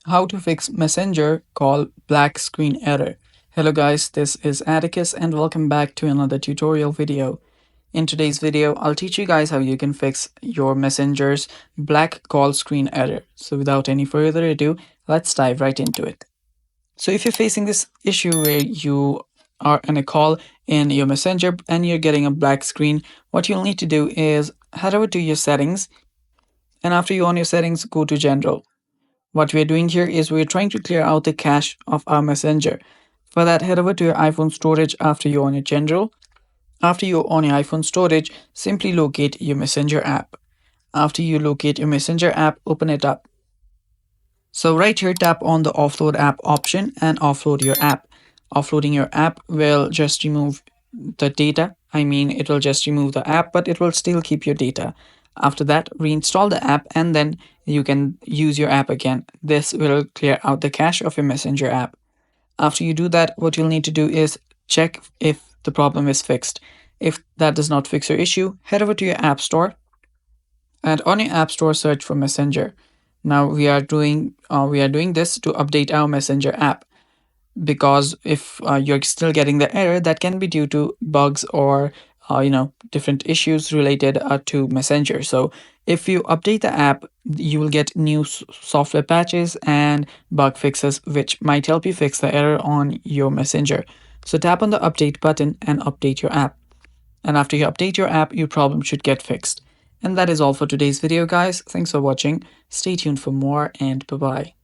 How to fix Messenger call black screen error. Hello guys, this is Atticus and welcome back to another tutorial video. In today's video, I'll teach you guys how you can fix your Messenger's black call screen error. So without any further ado, let's dive right into it. So if you're facing this issue where you are on a call in your Messenger and you're getting a black screen, what you'll need to do is head over to your settings, and after you're on your settings, go to general. What we're doing here is we're trying to clear out the cache of our Messenger. For that, head over to your iPhone storage after you're on your general. After you're on your iPhone storage, simply locate your Messenger app. After you locate your Messenger app, open it up. So right here, tap on the offload app option and offload your app. Offloading your app will just remove the data. I mean, it will just remove the app, but it will still keep your data. After that, reinstall the app and then you can use your app again. This will clear out the cache of your Messenger app. After you do that, what you'll need to do is check if the problem is fixed. If that does not fix your issue, head over to your App Store and on your App Store search for Messenger. Now we are doing this to update our Messenger app, because if you're still getting the error, that can be due to bugs or different issues related to Messenger. So if you update the app, you will get new software patches and bug fixes which might help you fix the error on your Messenger. So tap on the update button and update your app, and after you update your app, your problem should get fixed. And that is all for today's video, guys. Thanks for watching. Stay tuned for more, and bye bye.